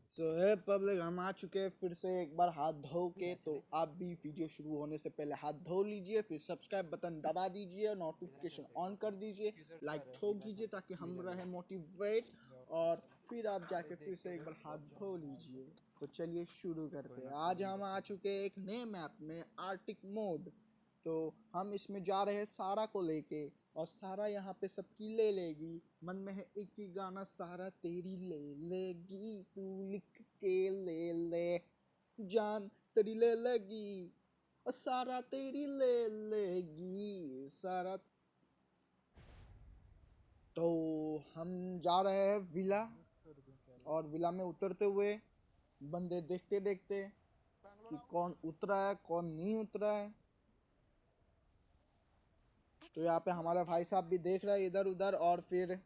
सो है पब्लिक, हम आ चुके हैं फिर से एक बार हाथ धो के। तो आप भी वीडियो शुरू होने से पहले हाथ धो लीजिए, फिर सब्सक्राइब बटन दबा दीजिए, नोटिफिकेशन ऑन कर दीजिए, लाइक ठोक दीजिए ताकि हम रहे मोटिवेट, और फिर आप जाके फिर से एक बार हाथ धो लीजिए। तो चलिए शुरू करते हैं। आज हम आ चुके हैं एक नए मैप में, आर्टिक मोड। तो हम इसमें जा रहे हैं सारा को लेके, और सारा यहाँ पे सबकी ले लेगी। मन में है एक ही गाना, सारा तेरी ले लेगी, तू लिख के ले ले, जान तेरी ले लेगी, और सारा तेरी ले लेगी सारा। तो हम जा रहे हैं विला, और विला में उतरते हुए बंदे देखते देखते कि कौन उतरा है कौन नहीं उतरा है। तो यहाँ पे हमारा भाई साहब भी देख रहा है इधर उधर, और फिर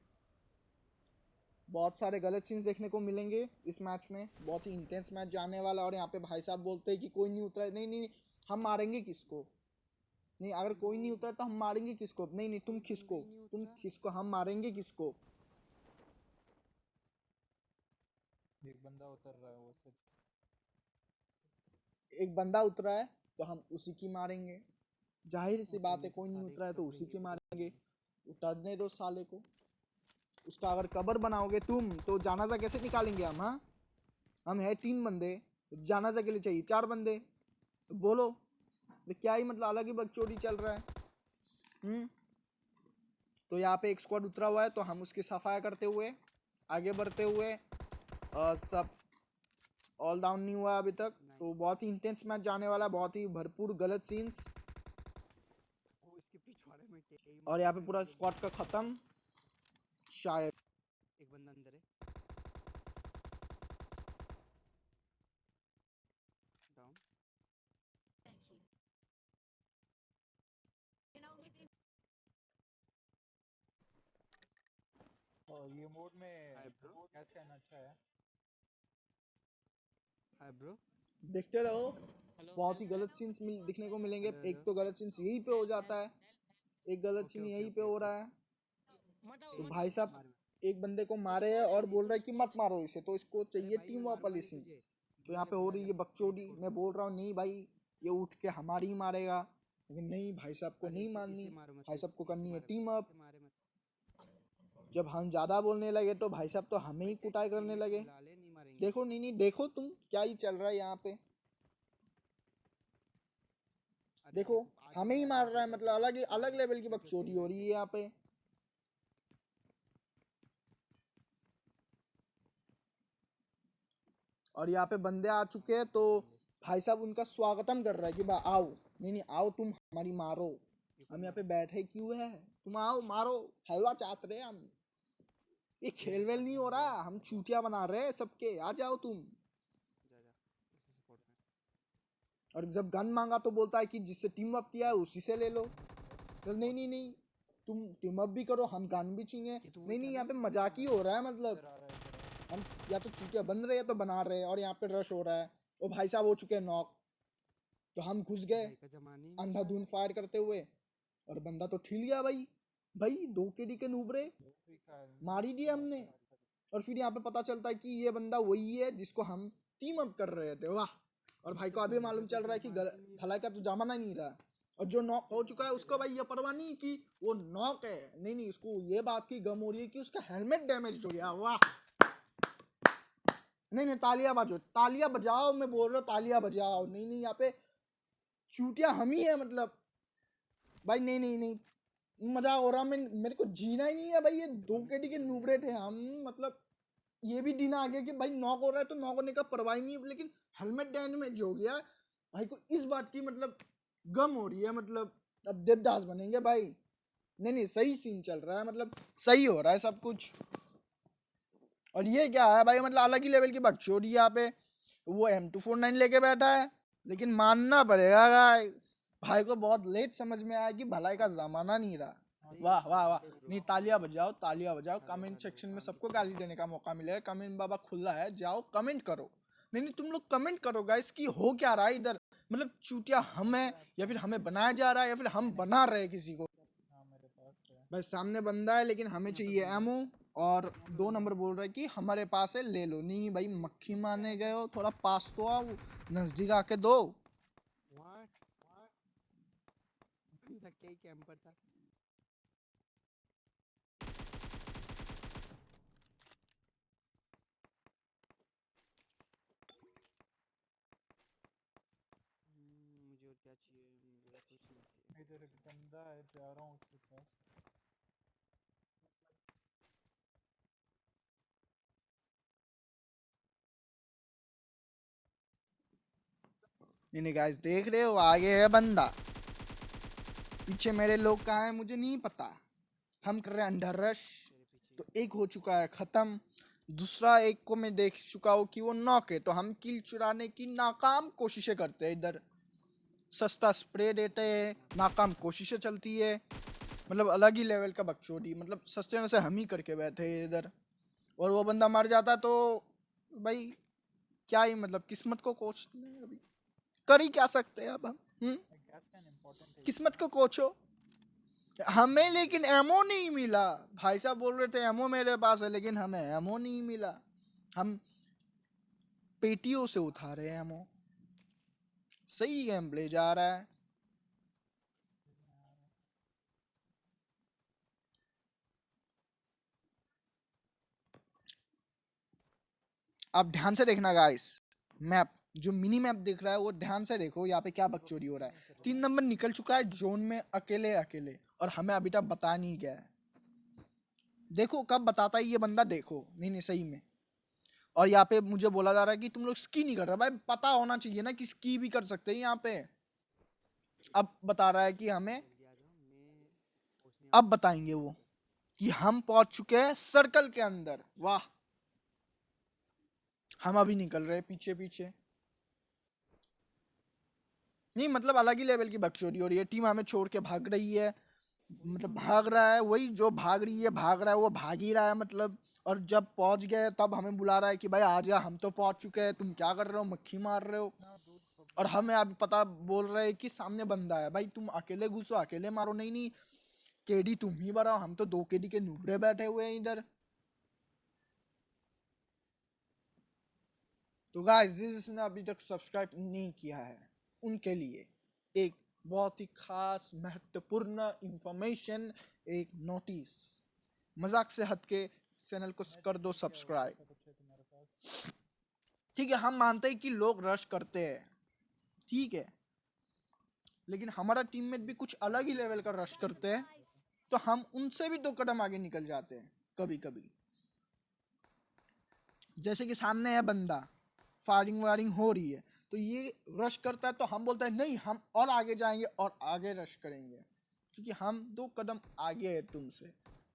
बहुत सारे गलत सीन्स देखने को मिलेंगे इस मैच में। बहुत ही इंटेंस मैच जाने वाला। और यहाँ पे भाई साहब बोलते हैं कि कोई नहीं उतरा है। नहीं नहीं, हम मारेंगे किसको? नहीं, अगर कोई नहीं उतरा तो हम मारेंगे किसको? नहीं नहीं, तुम खिसको, हम मारेंगे किसको? एक बंदा उतर रहा है वो सच। एक बंदा उतरा है तो हम उसी की मारेंगे। जाहिर सी बात है, कोई नहीं उतरा है तो उसी की मारेंगे। उतरने दो साले को। उसका अगर कबर बनाओगे तुम तो जानाजा कैसे निकालेंगे हम? हाँ, हम है 3 बंदे, जानाजा के लिए चाहिए 4 बंदे। तो बोलो क्या ही मतलब, अलग ही बकचोदी चल रहा है। तो यहाँ पे एक स्क्वाड उतरा हुआ है, तो हम उसकी सफाया करते हुए आगे बढ़ते हुए, सब ऑल डाउन नहीं हुआ अभी तक। तो बहुत ही इंटेंस मैच जाने वाला, बहुत ही भरपूर गलत सीन्स। और यहाँ पे पूरा स्क्वाड का खत्म शायद। एक बंदा अंदर है, डाउन। और ये मोड में हाय ब्रो, क्या कहना अच्छा है। Hi bro. देखते रहो, बहुत ही गलत सीन्स दिखने को मिलेंगे। हेलो एक तो गलत सीन्स यहीं पे हो जाता है, एक गलत सीन यहीं पे हो रहा है। तो भाई साहब एक बंदे को मारे है और बोल रहा है कि मत मारो इसे, तो इसको चाहिए टीम अप वाली सीन। तो यहाँ पे हो रही है बकचोदी। मैं बोल रहा हूँ नहीं भाई, ये उठ के हमारी ही मारेगा, लेकिन नहीं, भाई साहब को नहीं माननी, भाई साहब को करनी है टीम अप। जब हम ज्यादा बोलने लगे तो भाई साहब तो हमें ही कुटाई करने लगे। देखो, नहीं नहीं, देखो तुम क्या ही चल रहा है यहाँ पे। देखो, हमें ही मार रहा है, मतलब अलग अलग लेवल की बकचोदी हो रही है यहाँ पे। और यहाँ पे बंदे आ चुके हैं, तो भाई साहब उनका स्वागतम कर रहा है कि भाई आओ। नहीं नहीं, आओ तुम हमारी मारो, हम यहाँ पे बैठे क्यों है? तुम आओ मारो, हलवा चाहते रहे हम। ये खेल वेल नहीं हो रहा, हम चूतिया बना रहे हैं सबके, आ जाओ तुम। और जब गन मांगा तो बोलता है कि जिससे टीम अप किया है उसी से ले लो। तो नहीं नहीं नहीं, तुम टीम अप भी करो, हम गन भी चाहिए। नहीं नहीं, यहाँ पे मजाक ही हो रहा है, मतलब हम या तो चूतिया बन रहे हैं तो बना रहे हैं, और यहाँ पे रश हो रहा है। और भाई साहब हो चुके हैं नॉक, तो हम घुस गए अंधाधुंध फायर करते हुए, और बंदा तो ठिल गया भाई। भाई 2 KD के नूबरे मार ही दिए हमने। और फिर यहाँ पे पता चलता है कि ये बंदा वही है जिसको हम टीम अप कर रहे थे। वाह। और भाई को अभी मालूम चल रहा है कि भलाई का तो जमाना नहीं रहा। और जो नॉक हो चुका है उसको भाई ये परवाह नहीं कि वो नॉक है, नहीं नहीं, उसको ये बात की गम हो रही है कि उसका हेलमेट डैमेज हो गया। वाह। नहीं नहीं, तालियां बजाओ, तालियां बजाओ, मैं बोल रहा हूँ तालियां बजाओ। नहीं नहीं, यहाँ पे चूतिया हम ही है मतलब। भाई नहीं नहीं नहीं, मजा हो रहा, मैं मेरे को जीना ही नहीं है भाई। ये 2 KD के नूबरे थे हम, मतलब ये भी दिन आ गया कि भाई नॉक हो रहा है तो नॉक होने का परवाह ही नहीं है, लेकिन हेलमेट डैमेज हो गया। भाई को इस बात की मतलब गम हो रही है, मतलब अब देवदास बनेंगे भाई। नहीं नहीं, सही सीन चल रहा है, मतलब सही हो रहा है सब कुछ। और ये क्या है भाई, मतलब अलग ही लेवल की बकचोदी यहाँ पे। वो M249 लेके बैठा है, लेकिन मानना पड़ेगा गाइस, भाई को बहुत लेट समझ में आया कि भलाई का जमाना नहीं रहा। वाह वाह वाह। नहीं, तालियां बजाओ, तालियां बजाओ। कमेंट सेक्शन में सबको गाली देने का मौका मिलेगा, कमेंट बाबा खुला है, जाओ कमेंट करो। नहीं नहीं, तुम लोग कमेंट करो गाइस कि हो क्या रहा है इधर, मतलब चूतिया हम है या फिर हमें बनाया जा रहा है या फिर हम बना रहे हैं किसी को। हाँ मेरे पास है। भाई सामने बंदा है लेकिन हमें चाहिए एमो। और 2 नंबर बोल रहा है कि हमारे पास है ले लो। नहीं भाई मक्खी मारने गए हो, थोड़ा पास तो आओ, नजदीक आके दो। व्हाट बंदा क्या ही कैंपर था। मुझे और क्या चाहिए, मुझे और कुछ नहीं चाहिए। इधर एक बंदा है, जा रहा हूँ उसके पास। नहीं गाइस देख रहे हो आगे है बंदा, पीछे मेरे लोग कहाँ है मुझे नहीं पता। हम कर रहे हैं अंडर रश। तेरे पीछे तो एक हो चुका है खत्म, दूसरा एक को मैं देख चुका हूँ कि वो नॉक है। तो हम किल चुराने की नाकाम कोशिशें करते हैं। इधर सस्ता स्प्रे देते हैं, नाकाम कोशिशें चलती है। मतलब अलग ही लेवल का बकचोदी, मतलब सस्ते में से हम ही करके बैठे हैं इधर। और वो बंदा मर जाता तो भाई क्या ही मतलब, किस्मत को कोचने अभी कर ही क्या सकते हैं अब हम। गैस कैन इम्पोर्टेंट है किस्मत को कोचो। हमें लेकिन एमो नहीं मिला। भाई साहब बोल रहे थे एमो मेरे पास है, लेकिन हमें एमो नहीं मिला। हम पेटियों से उठा रहे हैं एमो। सही गेम प्ले जा रहा है। आप ध्यान से देखना गाइस, मैप जो मिनी मैप दिख रहा है वो ध्यान से देखो, यहाँ पे क्या बकचोदी हो रहा है। 3 नंबर निकल चुका है जोन में अकेले अकेले, और हमें अभी तक बता नहीं गया है। देखो कब बताता है ये बंदा, देखो। नहीं नहीं सही में। और यहाँ पे मुझे बोला जा रहा है कि तुम लोग स्की नहीं कर रहे। भाई पता होना चाहिए ना कि स्की भी कर सकते हैं यहाँ पे। अब बता रहा है कि हमें, जल्दी आ जाओ, मैं पहुंचने वाला अब हूँ। बताएंगे वो कि हम पहुंच चुके हैं सर्कल के अंदर। वाह, हम अभी निकल रहे हैं पीछे पीछे। नहीं मतलब अलग ही लेवल की बकचोदी हो रही है। टीम हमें छोड़ के भाग रही है, मतलब भाग रहा है वही जो भाग रही है, भाग रहा है वो भाग ही रहा है मतलब। और जब पहुंच गए तब हमें बुला रहा है कि भाई आ जा, हम तो पहुंच चुके हैं, तुम क्या कर रहे हो, मक्खी मार रहे हो। इतना दूर और बंदा हमें अभी पता बोल रहे हैं कि सामने बंदा है। भाई तुम अकेले घुसो, अकेले मारो। नहीं नहीं, केडी तुम ही बढ़ाओ, हम तो 2 केडी के नुबड़े बैठे हुए हैं इधर। तो गाइस जिसने अभी तक सब्सक्राइब नहीं किया है उनके लिए एक बहुत ही खास महत्वपूर्ण इंफॉर्मेशन, एक नोटिस। मजाक से हट के चैनल को नेट कर दो स्पीड क्या होगा, सब्सक्राइब। ऐसा कुछ है तुम्हारे पास? ठीक है, हम मानते हैं कि लोग रश करते हैं, ठीक है, लेकिन हमारा टीममेट भी कुछ अलग ही लेवल का रश करते हैं। तो हम उनसे भी 2 कदम आगे निकल जाते हैं कभी कभी। जैसे कि सामने है बंदा, फायरिंग वायरिंग हो रही है, तो ये रश करता है तो हम बोलते हैं नहीं हम और आगे जाएंगे और आगे रश करेंगे, क्योंकि हम 2 कदम आगे है तुमसे।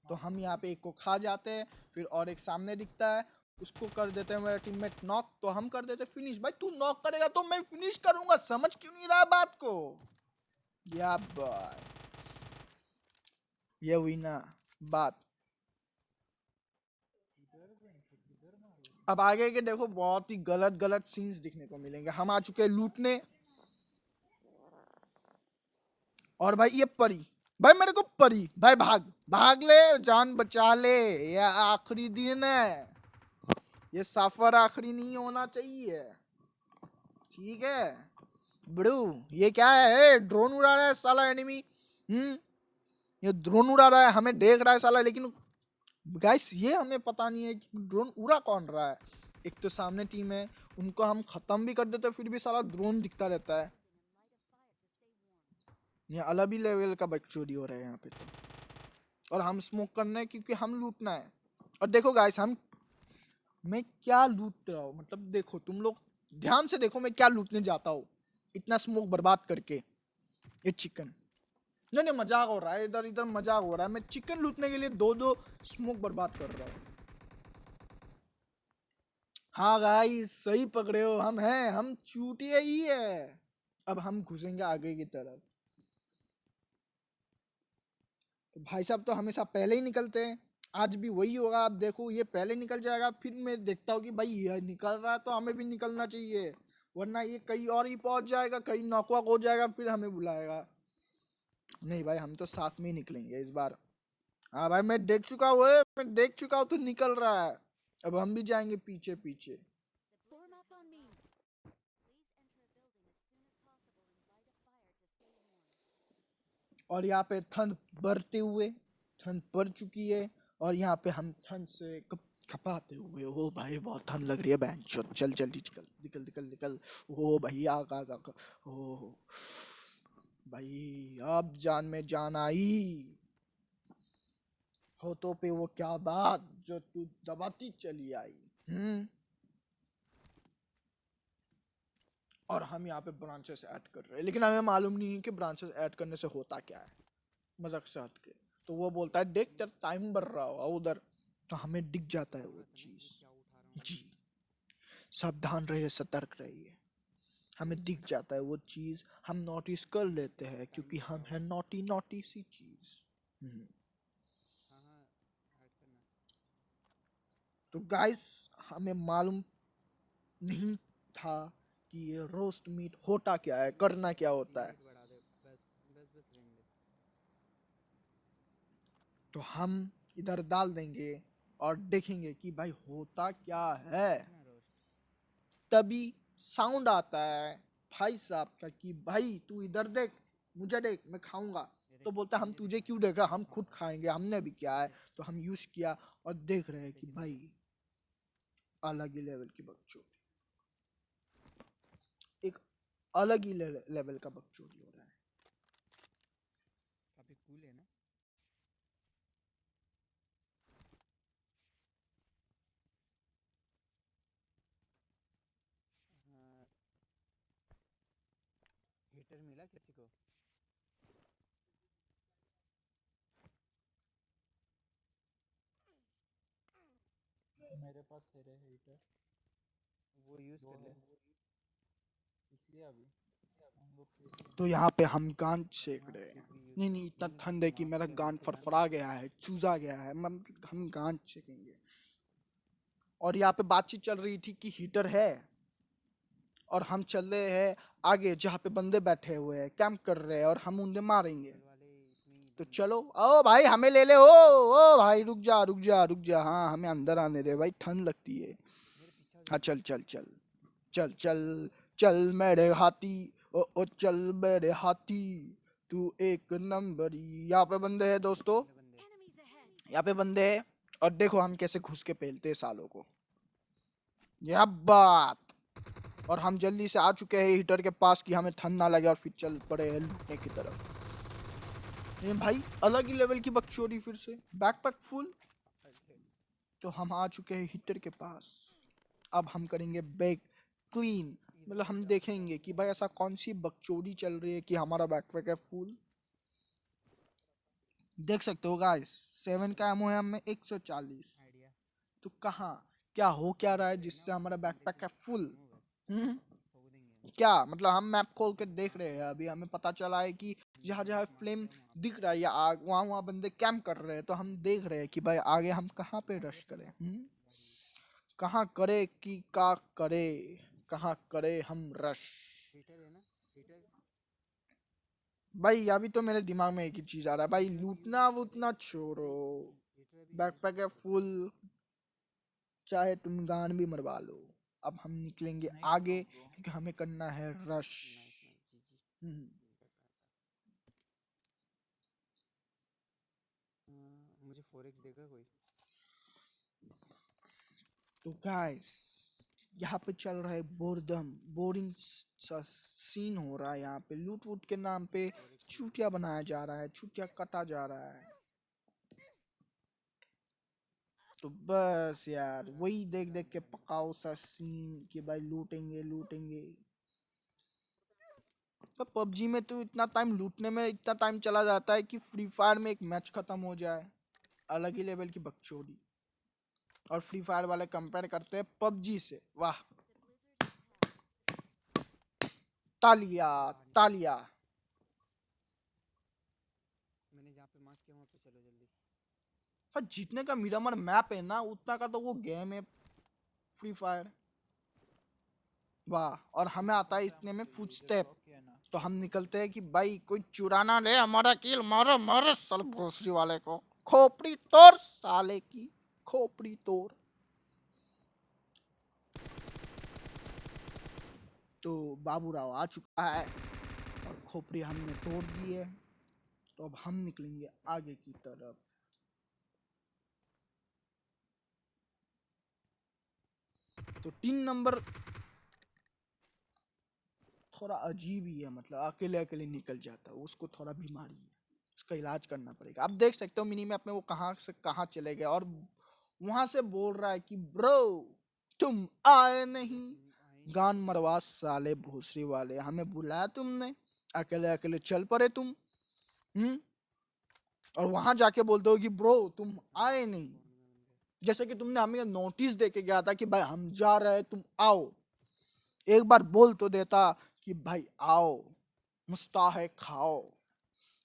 तो हम यहाँ पे एक को खा जाते हैं, फिर और एक सामने दिखता है, उसको कर देते हैं मेरा टीममेट नॉक, तो हम कर देते फिनिश। भाई तू नॉक करेगा तो मैं फिनिश करूंगा, समझ क्यों नहीं रहा है बात को। या बाय, ये हुई ना बात। इधर भी नहीं, फिर इधर मारो। अब आगे के देखो बहुत ही गलत गलत सीन्स दिखने को मिलेंगे। हम आ चुके हैं लूटने। और भाई ये परी, भाई मेरे को परी, भाई भाग भाग ले, जान बचा ले, ये आखिरी दिन है, ये सफर आखिरी नहीं होना चाहिए, ठीक है। बड़ू ये क्या है, ड्रोन उड़ा रहा है साला एनिमी। ये ड्रोन उड़ा रहा है, हमें देख रहा है साला, लेकिन गाइस ये हमें पता नहीं है कि ड्रोन उड़ा कौन रहा है। एक तो सामने टीम है, उनको हम खत्म भी कर देते फिर भी साला ड्रोन दिखता रहता है। ये अलग ही लेवल का बकचोदी हो रहा है यहाँ पे तो। और हम स्मोक करना है क्योंकि हम लूटना है। और देखो गाइस हम, मैं क्या लूट रहा हूँ, मतलब देखो तुम लोग ध्यान से देखो मैं क्या लूटने जाता हूँ इतना स्मोक बर्बाद करके। ये चिकन, नहीं नहीं मजाक हो रहा है, इधर इधर मजाक हो रहा है। मैं चिकन लूटने के लिए 2-2 स्मोक बर्बाद कर रहा हूँ। हाँ गाइस सही पकड़े हो, हम हैं, हम चूतिया ही है। अब हम घुसेंगे आगे की तरफ। तो भाई साहब तो हमेशा पहले ही निकलते हैं, आज भी वही होगा। आप देखो ये पहले निकल जाएगा, फिर मैं देखता हूँ कि भाई ये निकल रहा है तो हमें भी निकलना चाहिए, वरना ये कहीं और ही पहुंच जाएगा, कहीं नॉकआउट हो जाएगा, फिर हमें बुलाएगा। नहीं भाई हम तो साथ में ही निकलेंगे इस बार। हाँ भाई मैं देख चुका हूँ, मैं देख चुका हूँ, तू निकल रहा है। अब हम भी जाएंगे पीछे पीछे। Form up on me. और यहाँ पे ठंड बढ़ते हुए, ठंड बढ़ चुकी है, और यहाँ पे हम ठंड से खपाते हुए, ओ भाई बहुत ठंड लग रही है बहन चल चल चल निकल निकल निकल निकल। ओ भाई आग आग आग, ओ भाई अब जान में जान आई। होठों पे वो क्या बात जो तू दबाती चली आई। और हम यहाँ पे ब्रांचेस ऐड कर रहे हैं, लेकिन हमें मालूम नहीं है कि ब्रांचेस ऐड करने से होता क्या है, मजाक से हट के। तो वो बोलता है देख तेरा टाइम बढ़ रहा होगा उधर, तो हमें दिख जाता है वो चीज। क्या उठा रहा हूँ जी, सावधान रहिए, सतर्क रहिए। हमें दिख जाता है वो चीज, हम नोटिस कर लेते हैं क्योंकि हम है नोटी नोटी सी चीज। हम्म। हाँ हाँ ऐड करना। तो गाइस हमें मालूम नहीं था कि ये रोस्ट मीट होता क्या है, करना क्या होता है। हीट बढ़ा दे बस बस बस रहने दे। तो हम इधर डाल देंगे और देखेंगे कि भाई होता क्या है। ना रोस्ट। तभी साउंड आता है भाई साहब का कि भाई तू इधर देख, मुझे देख, मैं खाऊंगा। ये तो देख बोलता हम ये देख तुझे क्यों मैं देखा, मैं हम खुद खाऊंगा। खाएंगे, हमने भी किया ये है। देख तो हम यूज किया और देख रहे हैं कि सेकंड भाई में। अलग ही लेवल की बकचोदी, एक अलग ही लेवल का बकचोदी हो रहा है। काफी कूल है ना। हीटर मिला किसी को। मेरे पास है हीटर, वो यूज दो कर है, ले। इसलिए अभी हम लोग सेफ तो रहेंगे। यहाँ पे हम गांड सेक हाँ रहे हैं। कुछ भी यूज नहीं कर नहीं, इतना तीन ठंड है कि मेरा नॉर्मल लेवल गांड से गन। फरफरा गया है, चूजा गया है, हम गांड सेकेंगे। और यहाँ पे बातचीत चल रही थी कि हीटर है, और हम चल रहे हैं आगे जहाँ पे बंदे बैठे हुए हैं, कैंप कर रहे हैं, और हम उन्हें मारेंगे। लोकल वाले इतनी तो बंदे। चलो, ओ भाई हमें ले ले, ओ भाई रुक जा रुक जा रुक जा, हाँ हमें अंदर आने दे भाई, ठंड लगती है। मेरे पीछे हाँ जल्दी। चल चल चल चल चल चल मेरे हाथी, ओ चल मेरे हाथी, तू एक नंबरी। यहाँ पे बंदे हैं दोस्तों, बंदे बंदे। Enemies ahead. यहाँ पे बंदे हैं। और देखो हम कैसे घुस के पेलते हैं सालों को, यह बात। और हम जल्दी से आ चुके हैं हीटर के पास कि हमें ठंड ना लगे, और फिर चल पड़े हैं लूटने की तरफ। लेकिन भाई अलग ही लेवल की बकचोदी फिर से, बैकपैक फुल। अरे तो हम आ चुके हैं हीटर के पास। अब हम करेंगे बैग क्लीन, इधर मतलब से हम जा सकता है देखेंगे कि इधर भाई से ऐसा जा कौन सी बकचोदी चल रही है कि हमारा बैकपैक है फुल। देख सकते हो गाइस, 7 का एमओ है हमें 140। आइडिया। तो कहाँ क्या हो क्या रहा है नीचे देखना जिससे वो हमारा बंदे बैकपैक है फुल। खत्म होगा। हम्म। ठोक देंगे हम। क्या मतलब, हम मैप खोल के देख रहे हैं, अभी हमें पता चला है कि जहाँ मैं जहाँ मारते फ्लेम हैं वहाँ पे। दिख रहा है या आग, वहाँ वहाँ बंदे कैंप कर रहे हैं। तो हम देख रहे हैं कि भाई आगे हम कहाँ पे आगे रश से करें। वही। कहाँ करे कि का करे, कहाँ करे हम रश। हीटर है ना। हीटर। भाई अभी तो मेरे दिमाग में एक ही चीज आ रहा है भाई, हीटर अभी लूटना यूज कर ले। वूटना छोड़ो, हीटर अभी यूज बैकपैक मत है कर फुल, चाहे तुम गान भी मरवा लो। अब हम निकलेंगे नहीं आगे मरवाऊंगा। क्योंकि हमें करना है रश। नाइस नाइस जी जी। हम्म। मुझे 4x देगा कोई। तो गाइस यहाँ पे चल रहा है बोरदम, बोरिंग सा सीन हो रहा है। यहाँ पे लूट वूट के नाम पे 4x चाहिए। चूतिया बनाया जा रहा है, चूतिया कटा जा रहा है। तो बस यार वही देख देख के पकाओ सा सीन कि भाई लूटेंगे लूटेंगे। तो पबजी में तो इतना टाइम लूटने में इतना टाइम चला जाता है कि फ्री फायर में एक मैच खत्म हो जाए, अलग ही लेवल की बकचोदी। और फ्री फायर वाले कंपेयर करते हैं पबजी से, वाह तालिया बाहर निकल। तालिया। मैंने जहाँ पे मार्क किया वहाँ पे चलो जल्दी। हाँ जितने का मिरामर मैप है ना, उतना का तो वो गेम है फ्री फायर, वाह। और हमें आता है कौन सा इतने एमो में चाहिए, इधर फुटस्टेप। ड्रॉप किया ना। तो हम निकलते हैं कि भाई कोई चुराना ले हमारा किल, मारो मारो साल भोसड़ी वाले को, खोपड़ी तोड़ साले की, खोपड़ी तोड़। तो बाबूराव आ चुका है और खोपड़ी हमने तोड़ दी है। तो अब हम निकलेंगे आगे की तरफ। तो 3 नंबर थोड़ा अजीब ही है, मतलब अकेले अकेले निकल जाता है, उसको थोड़ा बीमारी है, उसका इलाज करना पड़ेगा। आप देख सकते हो मिनी मैप में वो कहाँ से कहाँ चले गए और वहां से बोल रहा है कि ब्रो तुम आए नहीं। गान मरवा साले भोसरी वाले, हमें बुलाया तुमने, अकेले अकेले चल पड़े तुम। और वहां जाके बोलते हो कि ब्रो तुम आए नहीं, जैसे कि तुमने हमें नोटिस देके गया था कि भाई हम जा रहे हैं तुम आओ। एक बार बोल तो देता कि भाई आओ, मुस्ता है खाओ,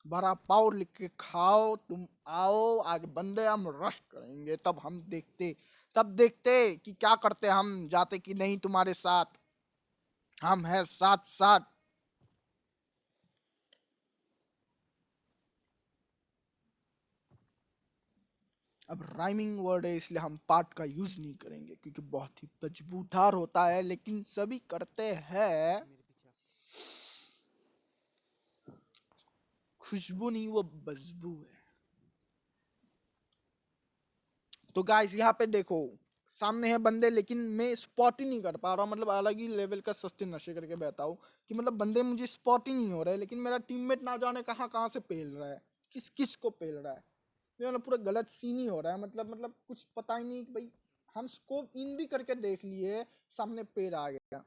बड़ा पाव लिख के खाओ, तुम आओ, आज बंदे हम रश करेंगे। तब देखते कि क्या करते, हम जाते कि नहीं तुम्हारे साथ, हम हैं साथ साथ। अब राइमिंग वर्ड है इसलिए हम पार्ट का यूज नहीं करेंगे क्योंकि बहुत ही बदबूदार होता है, लेकिन सभी करते हैं। खुशबू नहीं, वो बदबू है। तो गाइस यहाँ पे देखो सामने है बंदे, लेकिन मैं स्पॉट ही नहीं कर पा रहा हूँ, मतलब अलग ही लेवल का सस्ते नशे करके बैठा हूँ कि मतलब बंदे मुझे स्पॉट ही नहीं हो रहे, लेकिन मेरा टीममेट ना जाने कहाँ कहाँ से पेल रहा है, किस किस को पेल रहा है। ये मतलब पूरा गलत सीन ही हो रहा है, मतलब कुछ पता ही नहीं कि भाई हम स्कोप इन भी करके देख लिए, सामने पेड़ आ गया।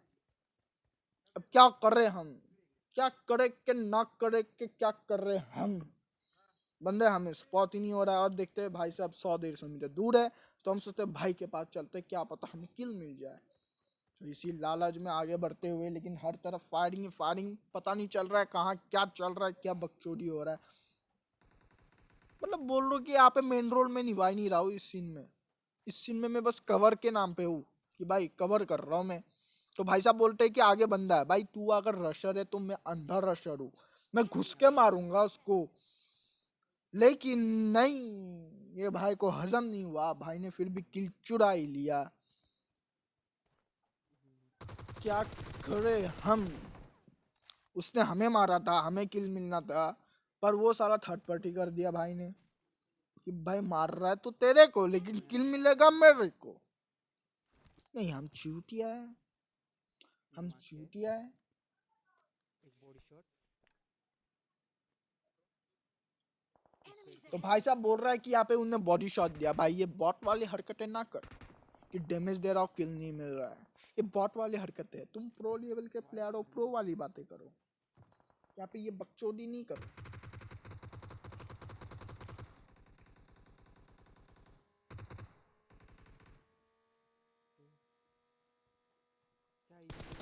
अब क्या कर रहे हम, क्या करे के ना करे के, क्या कर रहे हम, बंदे हमें स्पॉट ही नहीं हो रहा है। और देखते हैं भाई साहब 100-150 मीटर दूर है, तो हम सोचते हैं भाई के पास चलते, क्या पता हमें किल मिल जाए। तो इसी लालच में आगे बढ़ते हुए, लेकिन हर तरफ फायरिंग ही फायरिंग, पता नहीं चल रहा है कहाँ क्या चल रहा है, क्या बकचोदी हो रहा है। मतलब बोल रहा हूँ कि यहाँ पे मेन रोल में निभा नहीं रहा हूँ इस सीन में। इस सीन में मैं बस कवर के नाम पे हूँ कि भाई कवर कर रहा हूँ मैं। तो भाई साहब बोलते हैं कि आगे बंदा है, भाई तू अगर रशर है तो मैं अंदर रशर हूँ, मैं घुस के मारूंगा उसको। लेकिन नहीं, ये भाई को हजम नहीं हुआ, भाई ने फिर भी किल चुरा ही लिया। क्या करे हम, उसने हमें मारा था, हमें किल मिलना था, पर वो साला थर्ड पार्टी कर दिया भाई ने कि भाई मार रहा है तो तेरे को, लेकिन किल मिलेगा मेरे को। नहीं, हम चूतिया है, हम चूतिया है। एक बॉडी शॉट। तो भाई साहब बोल रहा है कि यहाँ पे उन्हें बॉडी शॉट दिया। भाई ये बॉट वाली हरकतें ना कर कि डैमेज दे रहा हो किल नहीं मिल रहा है, ये बॉट वाली हरकतें है। तुम प्रो लेवल के प्लेयर हो, प्रो वाली बातें करो, यहाँ पे ये बकचोदी नहीं करो। क्या इधर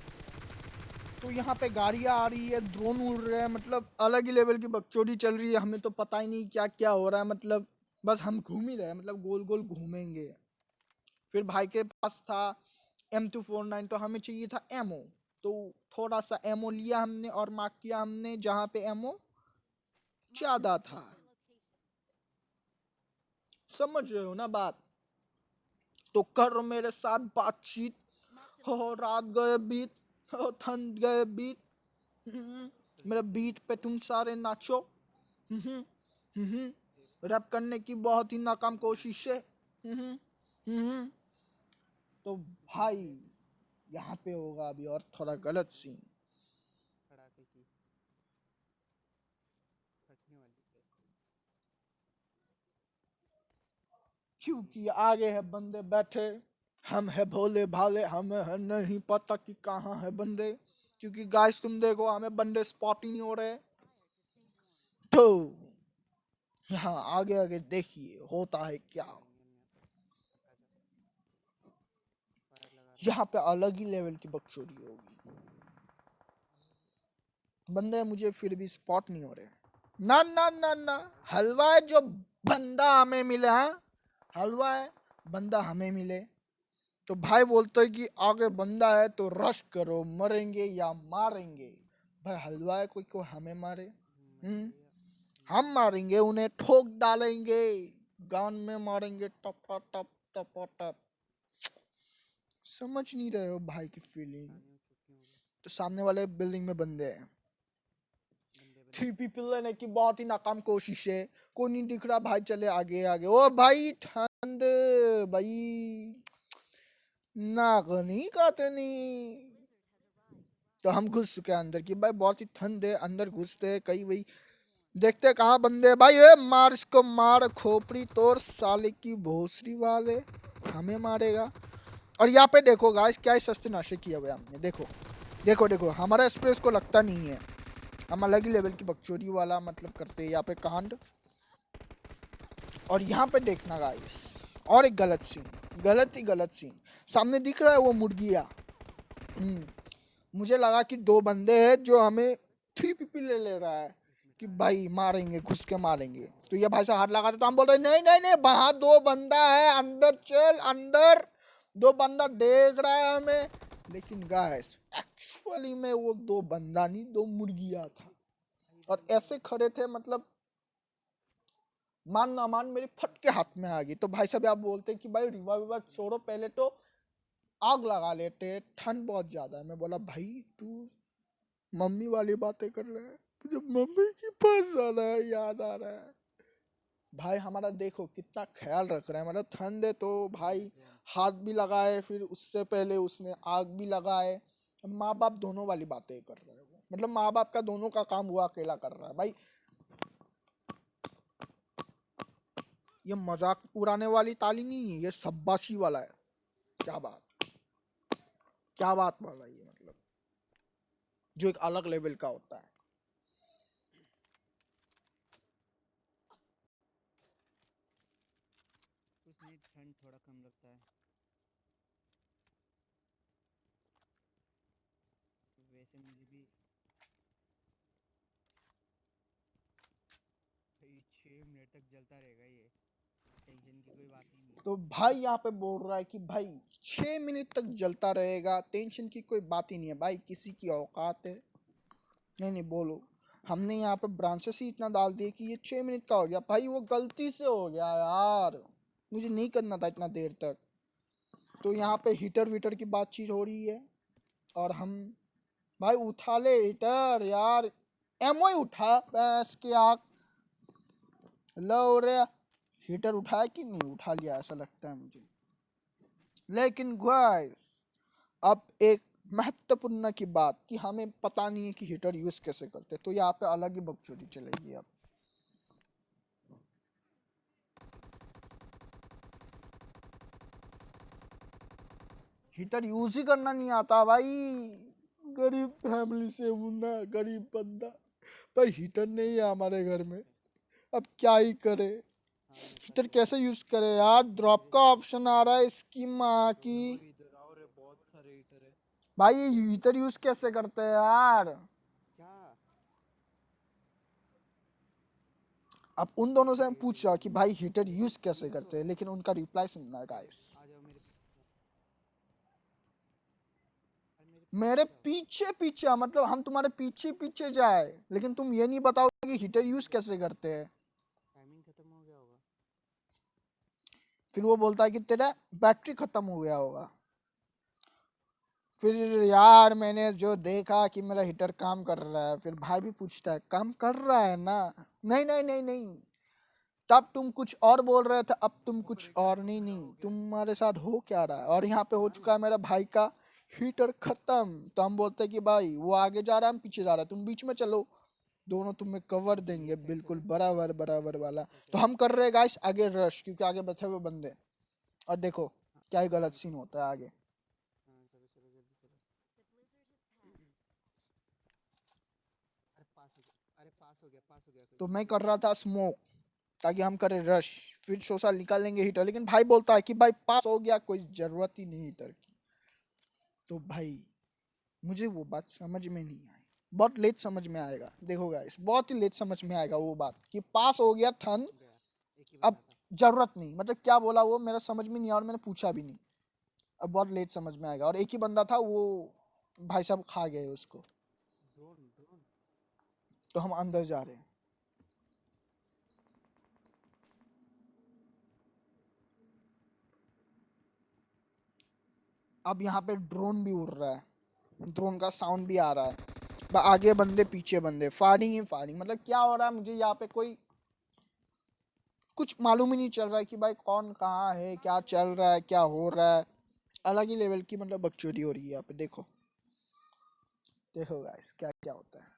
तो यहाँ पे गाड़ियाँ आ रही है, ड्रोन उड़ रहे हैं, मतलब अलग ही लेवल की बकचोदी चल रही है। हमें तो पता ही नहीं क्या क्या हो रहा है, मतलब बस हम घूम ही रहे हैं, मतलब गोल गोल घूमेंगे। फिर भाई के पास था M249, तो हमें चाहिए था एमओ, तो थोड़ा सा एमओ लिया हमने और मार्क किया हमने जहाँ पे एमओ ज्यादा था। समझ रहे हो ना बात? तो कर मेरे साथ बातचीत, हो रात गए बीत, हो थन गए बीत। मेरे बीट पे तुम सारे नाचो। हम्म, हम्म, रैप करने की बहुत ही नाकाम कोशिश है। तो भाई यहाँ पे होगा अभी और थोड़ा गलत सीन, कड़ाके की फटने वाली है। क्योंकि आगे है बंदे बैठे, हम है भोले भाले, हमें है नहीं पता कि कहाँ है बंदे, क्योंकि गाइस तुम देखो हमें बंदे स्पॉट ही नहीं हो रहे। तो यहाँ आगे आगे देखिए होता है क्या। निकल नहीं आता। हटा जा। फर्क लगा रहा यहाँ पे अलग ही लेवल की बकचोदी होगी, बंदे मुझे फिर भी स्पॉट नहीं हो रहे। ना ना ना ना, हलवा है जो बंदा हमें मिले, हाँ हलवा है बंदा हमें मिले। तो भाई बोलते है कि आगे बंदा है तो रश करो, मरेंगे या मारेंगे। भाई हलवा है कोई को हमें मारे, मैं भैया हम मारेंगे उन्हें, ठोक डालेंगे। गान में मारेंगे टपा टप टपा टप। समझ नहीं रहे हो भाई की फीलिंग। पता नहीं छुट्टी हो गई तो सामने वाले बिल्डिंग में बंदे हैं। बंदे 3 बंदे पीपल लेने की बहुत ही नाकाम कोशिश है। कोई नहीं दिख रहा भाई, चले आगे आगे। ओ भाई ठंड भाई, नाक नहीं काटे नहीं। तो हम घुस चुके हैं अंदर की भाई, बहुत ही ठंड है। अंदर घुसते हैं कहीं वही देखते हैं कहाँ बंदे हैं भाई। ए मार इसको, मार खोपड़ी तोड़ साले की भोसड़ी वाले, हमें मारेगा। और यहाँ पे देखो गाइस क्या सस्ते नशे किए हुए हमने। देखो देखो देखो, हमारा स्प्रे उसको लगता नहीं है। हम अलग ही लेवल की बकचोदी वाला मतलब करते हैं यहाँ पे कांड। और यहाँ पे देखना गाइस, और एक गलत सीन, गलत ही गलत सीन। सामने दिख रहा है वो मुर्गिया। मुझे लगा कि 2 बंदे हैं जो हमें 3 पीपी ले रहा है कि भाई मारेंगे, घुस के मारेंगे। तो ये भाई से हाथ लगा देता, हम बोल रहे नहीं नहीं नहीं, वहां 2 बंदा है, अंदर चल अंदर। 2 बंदा देख रहा है हमें। लेकिन गाइस एक्चुअली में वो 2 बंदा नहीं, 2 मुर्गिया था। और ऐसे खड़े थे मतलब मान ना मान मेरे फट के हाथ में आ गई। तो भाई साहब आप बोलते कि भाई रिवा छोड़ो, पहले तो आग लगा लेते, ठंड बहुत ज्यादा है। मैं बोला भाई तू मम्मी वाली बातें कर रहा है, मुझे मम्मी के पास जाना है, याद आ रहा है। भाई हमारा देखो कितना ख्याल रख रहा है, मतलब ठंड है तो भाई हाथ भी लगाए, फिर उससे पहले उसने आग भी लगाए। माँ बाप दोनों वाली बातें कर रहा है वो, मतलब माँ बाप का दोनों का काम हुआ अकेला कर रहा है भाई। ये मजाक उड़ाने वाली ताली नहीं है, ये शाबाशी वाला है। क्या बात, क्या बात वाला ये, मतलब जो एक अलग लेवल का होता है। कुछ नहीं ठंड थोड़ा कम लगता है वैसे मुझे भी भाई 6 मिनट तक जलता रहेगा ये टेंशन की कोई बात ही नहीं है तो भाई यहाँ पे बोल रहा है कि भाई 6 मिनट तक जलता रहेगा, टेंशन की कोई बात ही नहीं है भाई, किसी की औकात है। नहीं नहीं बोलो, हमने यहाँ पे ब्रांचेस ही इतना डाल दिए कि ये 6 मिनट का हो गया भाई, वो गलती से हो गया यार, मुझे नहीं करना था इतना देर तक। तो यहाँ पे हीटर वीटर की बातचीत हो रही है। और हम भाई उठा ले हीटर यार, एमओ ही उठा बस की आग। लो रे, हीटर उठाया कि नहीं उठा लिया ऐसा लगता है मुझे। लेकिन गाइस अब एक महत्वपूर्ण की बात कि हमें पता नहीं है कि हीटर यूज कैसे करते, तो यहाँ पे अलग ही बकचोदी चलेगी। अब हीटर यूज ही करना नहीं आता भाई, गरीब फैमिली से हूं ना, गरीब बंदा भाई, हीटर नहीं है हमारे घर में, अब क्या ही करे। हाँ मैं कर हीटर देता कैसे हूँ यूज करे यार, ड्रॉप धीरे का धीरे ऑप्शन आ रहा है इसकी माँ की। तो इधर आओ रे, बहुत सारे हीटर है। भाई ये हीटर यूज कैसे करते हैं यार। क्या अब उन दोनों से ठीक हम है ये पूछ सही रहा है कि भाई हीटर ये यूज कैसे ये करते तो हैं, लेकिन उनका रिप्लाई सुनना है गाइस। आ जाओ मेरे अरे मेरे पीछे मेरे आ जाओ पीछे पीछे मतलब हम तुम्हारे पीछे पीछे जाए, लेकिन तुम ये नहीं बताओगे कि हीटर यूज कैसे करते हैं। टाइमिंग खत्म हो गया होगा फिर वो बोलता है कि तेरा बैटरी खत्म हो गया होगा। फिर यार मैंने जो देखा कि मेरा हीटर काम कर रहा है, फिर भाई भी पूछता है काम कर रहा है ना। नहीं नहीं नहीं नहीं, तब तुम कुछ और बोल रहे थे, अब तुम कुछ और। नहीं नहीं, तुम्हारे साथ हो क्या रहा है। और यहाँ पे हो चुका है मेरा भाई का हीटर खत्म। तो हम बोलते हैं कि भाई वो आगे जा रहा है, हम पीछे जा रहा है, तुम बीच में चलो, दोनों तुम्हें कवर देंगे ये साइड बिल्कुल चलो बराबर बराबर वाला। ऐसा तो चलो हम कर रहे हैं गाइस आगे रश, क्योंकि आगे बैठे हुए बंदे। और देखो हाँ क्या ही गलत चलो सीन चलो होता है आगे। हाँ चलो चलो जल्दी चलो अरे पास हो गया कोई तो पास मैं हो कर गया रहा था स्मोक ताकि हम करें रश, फिर सोशल निकाल लेंगे हीटर। लेकिन भाई बोलता है कि भाई पास हो गया, कोई जरूरत ही नहीं हीटर की। तो भाई मुझे वो बात समझ में नहीं आई, बहुत लेट समझ में आएगा। देखो गाइस बहुत ही लेट समझ में आएगा वो बात कि पास हो गया थन, गया एक ही अब बंदा था जरूरत नहीं, मतलब क्या बोला वो मेरा समझ में नहीं आया और मैंने पूछा भी नहीं। अब बहुत लेट समझ में आएगा। और एक ही बंदा था वो, भाई साहब खा गए उसको। ड्रोन ड्रोन तो हम अंदर जा रहे हैं। अब यहाँ पे ड्रोन भी उड़ रहा है, ड्रोन का साउंड भी आ रहा है, आगे बंदे पीछे बंदे, फायरिंग ही फायरिंग। मतलब क्या हो रहा है मुझे यहाँ पे कोई कुछ मालूम ही नहीं चल रहा है कि भाई कौन कहाँ है, क्या चल रहा है, क्या हो रहा है। अलग ही लेवल की मतलब बकचोदी हो रही है यहाँ पे। देखो देखो गाइस क्या क्या होता है।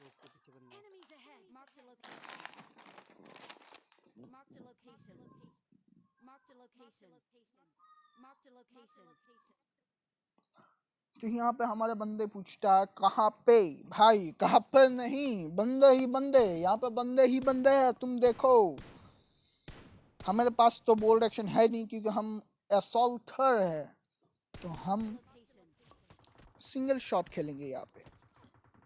उसके पीछे बंदा है। Enemies ahead. Marked a location. Marked a location. Marked a location. Marked a location. तो यहाँ पे हमारे बंदे पूछता है कहाँ पे, भाई कहाँ पे नहीं, बंदे ही बंदे, यहाँ पे बंदे ही बंदे हैं। तुम देखो हमारे पास तो बोल्ड एक्शन है नहीं क्योंकि हम असॉल्टर है, तो हम Location. सिंगल शॉट खेलेंगे यहाँ पे,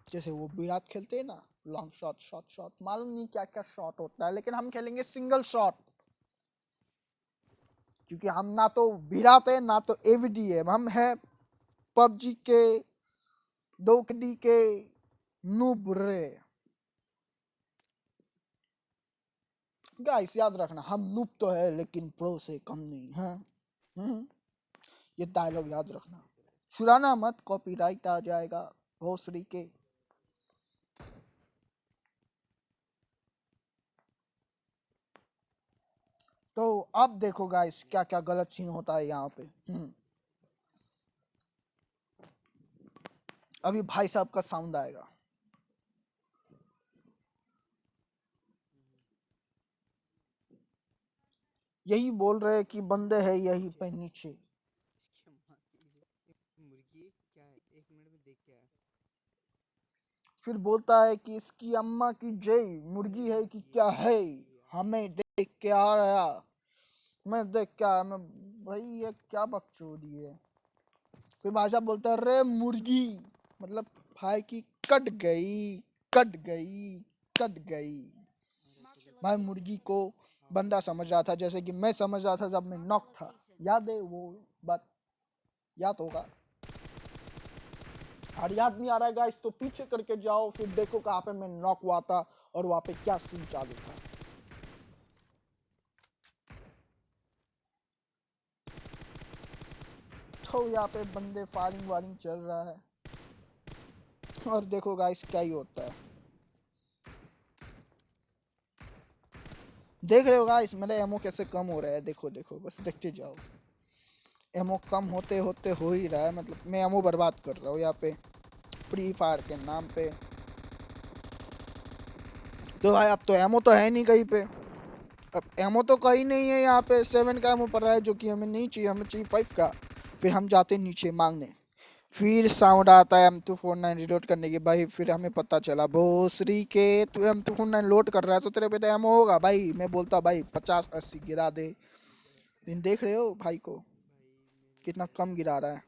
जैसे वो विराट खेलते हैं ना, लॉन्ग शॉट, शॉट शॉट, मालूम नहीं क्या क्या शॉट होता है, लेकिन हम खेलेंगे सिंगल शॉट क्योंकि हम ना तो विराट है ना तो एवीडी है, हम है पबजी के दोकडी के नूब रे। गाइस याद रखना हम नूब तो है लेकिन प्रो से कम नहीं है। ये डायलॉग याद रखना, चुराना मत, कॉपीराइट आ जाएगा भोसड़ी के। तो अब देखो गाइस क्या क्या गलत सीन होता है यहाँ पे। अभी भाई साहब का साउंड आएगा। यही बोल रहे हैं कि बंदे है यही पे नीचे। इसके माँ की मुर्गी क्या है, 1 मिनट में देख के आया। फिर बोलता है कि इसकी अम्मा की जय, मुर्गी है कि क्या है, हमें देख के आ रहा, मैं देख के आया। मैं भाई ये क्या बकचोदी है। फिर भाई साहब बोलता है रे मुर्गी, मतलब भाई की कट गई, कट गई, कट गई। Marked a भाई location. मुर्गी को बंदा समझ रहा था जैसे कि मैं समझ रहा था जब मैं नॉक था। याद है वो बात, याद होगा। और याद नहीं आ रहा है गाइस तो पीछे करके जाओ, फिर देखो कहाँ पे मैं नॉक हुआ था और वहाँ पे क्या सीन चालू था। तो यहाँ पे बंदे फायरिंग वारिंग चल रहा है और देखो गाइस क्या ही होता है। देख रहे हो गाइस मेरा एमओ कैसे कम हो रहा है, देखो देखो बस देखते जाओ। एमओ कम होते होते हो ही रहा है, मतलब मैं एमओ बर्बाद कर रहा हूँ यहाँ पे फ्री फायर के नाम पे। तो भाई अब तो एमओ तो है नहीं कहीं पे, अब एमओ तो कहीं नहीं है यहाँ पे। 7 का एमओ पड़ रहा है जो कि हमें नहीं चाहिए, हमें चाहिए 5 का। फिर हम जाते नीचे मांगने, फिर साउंड आता है M249 रिलोड करने के। भाई फिर हमें पता चला भोसरी के तू M249 लोड कर रहा है तो तेरे पे तो एमओ होगा। भाई मैं बोलता भाई 50-80 गिरा दे, लेकिन देख रहे हो भाई को कितना कम गिरा रहा है।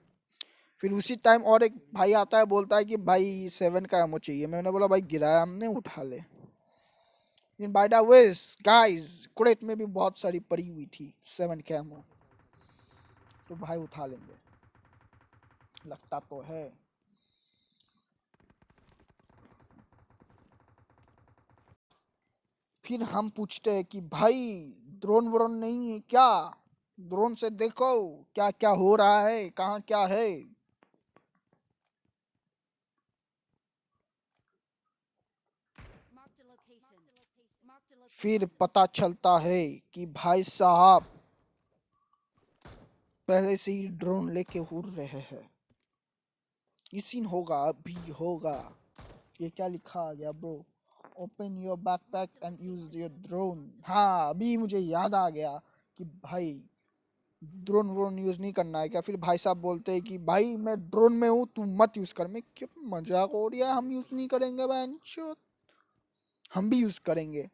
फिर उसी टाइम और एक भाई आता है बोलता है कि भाई 7 का एमओ चाहिए। मैंने बोला भाई गिराया हमने, उठा ले। In by the ways guys crate में भी बहुत सारी पड़ी हुई थी 7 के एमओ, तो भाई उठा लेंगे लगता तो है। फिर हम पूछते हैं कि भाई ड्रोन व्रोन नहीं है क्या, ड्रोन से देखो क्या क्या हो रहा है, कहाँ क्या है। Marked a location. Marked a location. फिर पता चलता है कि भाई साहब पहले से ही ड्रोन लेके उड़ रहे हैं। ये सीन होगा अभी होगा। ये क्या लिखा आ गया bro, open your backpack and use your drone. हाँ अभी मुझे याद आ गया कि भाई ड्रोन व्रोन यूज नहीं करना है क्या। फिर भाई साहब बोलते हैं कि भाई मैं ड्रोन में हूँ तू मत यूज कर। मैं क्यों, मजाक हो रहा है, हम यूज नहीं करेंगे बहनचोद, हम भी यूज करेंगे।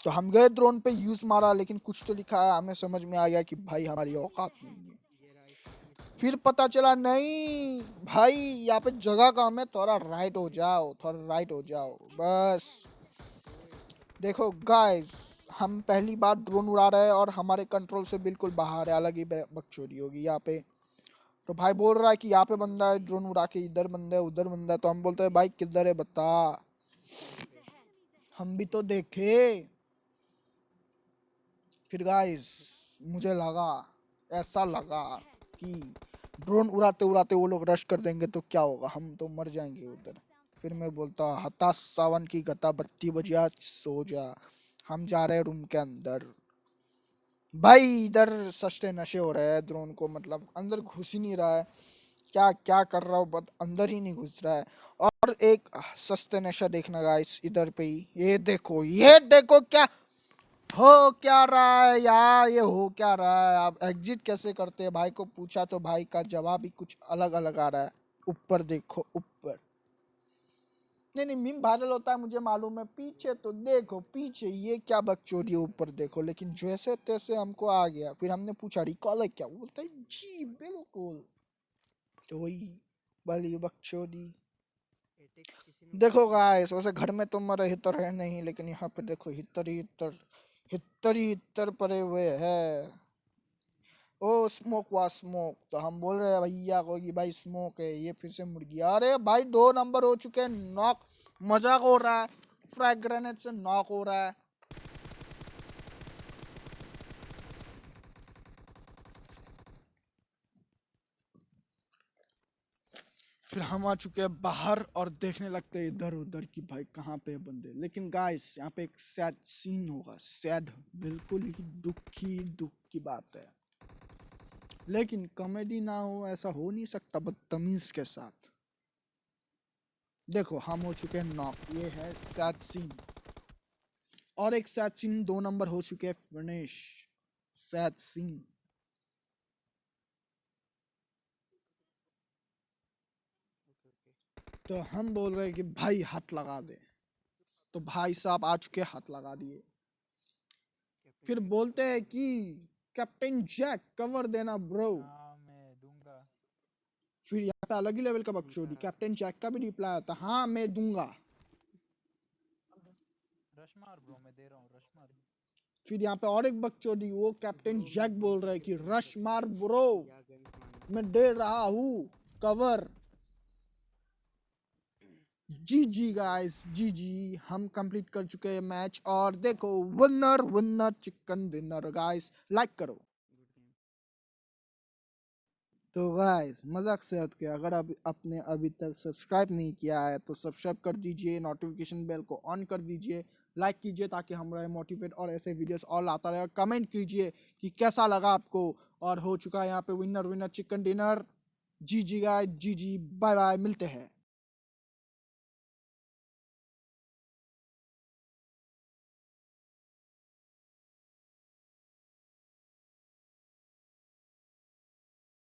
तो हम गए ड्रोन पे, यूज मारा, लेकिन कुछ तो लिखा है, हमें समझ में आ गया कि भाई हमारी औकात नहीं है। ये राइट ये फिर पता चला नहीं भाई यहाँ पे जगह कम है, थोड़ा राइट हो जाओ, थोड़ा राइट हो जाओ बस। ओए देखो गाइस हम पहली बार ड्रोन उड़ा रहे हैं और हमारे कंट्रोल से बिल्कुल बाहर है, अलग ही बकचोदी होगी यहाँ पे। तो भाई बोल रहा है कि यहाँ पे बंदा है, ड्रोन उड़ा के इधर बंदा है उधर बंदा है, तो हम बोलते हैं भाई किधर है बता। Enemies ahead. हम भी तो देखे। फिर गाइस मुझे लगा, ऐसा लगा कि ड्रोन उड़ाते उड़ाते वो लोग रश कर देंगे तो क्या होगा, हम तो मर जाएंगे उधर। फिर मैं बोलता हताश सावन की गता बत्ती बजिया सो जा, हम जा रहे हैं रूम के अंदर। भाई इधर सस्ते नशे हो रहे हैं, ड्रोन को मतलब अंदर घुस ही नहीं रहा है, क्या क्या कर रहा हूँ बट अंदर ही नहीं घुस रहा है। और एक सस्ते नशा देखना गाइस इधर पे ही, ये देखो क्या हो क्या रहा है यार, ये हो क्या रहा है। आप एग्जिट कैसे करते हैं, भाई को पूछा तो भाई का जवाब ही कुछ अलग अलग आ रहा है। ऊपर देखो ऊपर, नहीं नहीं मीम वायरल होता है मुझे मालूम है, पीछे तो देखो पीछे ये क्या बकचोदी है, ऊपर देखो। लेकिन जैसे तैसे हमको आ गया, फिर हमने पूछा रिकॉल है क्या, वो बोलता है जी बिल्कुल। तो वही वाली बकचोदी। एटेक किसी ने देखो उठाया? गाइस वैसे घर में तो मरे हितर है नहीं, लेकिन यहाँ पे देखो हितर ही हितर, हितर ही हितर पड़े हुए हैं। ओ स्मोक हुआ स्मोक, तो हम बोल रहे हैं भैया को कि भाई स्मोक है, ये फिर से मुड़ गया। अरे भाई 2 नंबर हो चुके हैं नॉक, मजाक हो रहा है, फ्रैग ग्रेनेड से नॉक हो रहा है। फिर हम आ चुके हैं बाहर और देखने लगते हैं इधर उधर कि भाई कहाँ पे है बंदे। लेकिन गाइस यहाँ पे एक सैड सीन होगा, सैड बिल्कुल ही दुख की बात है। लेकिन कॉमेडी ना हो ऐसा हो नहीं सकता बदतमीज के साथ। देखो हम हो चुके हैं नॉक, ये है सैड सीन। और एक सैड सीन 2 नंबर हो चुके हैं finish, sad scene. Okay okay. तो हम बोल रहे हैं कि भाई हाथ लगा दे, तो भाई साहब आ चुके हाथ लगा दिए। कैप्टन फिर जैक बोलते कवर हैं देना। कि कैप्टन जैक कवर देना ब्रो। हाँ मैं दूंगा। फिर यहाँ पे अलग ही लेवल का दिखा बकचोदी, रहा था। कैप्टन जैक का भी रिप्लाई आता हाँ मैं दूंगा। रश मार ब्रो, मैं दे रहा हूँ, रश मार। फिर यहाँ पे और एक बकचोदी, वो कैप्टन ब्रो मैं जैक बोल रहा है जीजी कि के फोन रश पे था, मार ब्रो, या गन्स मारना था। मैं दे रहा हूँ कवर। जी जी गाइस जी जी, हम कंप्लीट कर चुके हैं मैच। और देखो winner winner chicken dinner guys, like करो। Good game. तो गाइस मजाक से हट के, अगर अब आपने अभी तक सब्सक्राइब नहीं किया है तो सब्सक्राइब कर दीजिए, नोटिफिकेशन बेल को ऑन कर दीजिए, लाइक कीजिए ताकि हम रहे मोटिवेट और ऐसे वीडियोस और लाता रहे। कमेंट कीजिए कि कैसा लगा आपको। और हो चुका है यहाँ पे विनर विनर चिकन डिनर। जी जी गाइस जी जी, बाय बाय, मिलते हैं।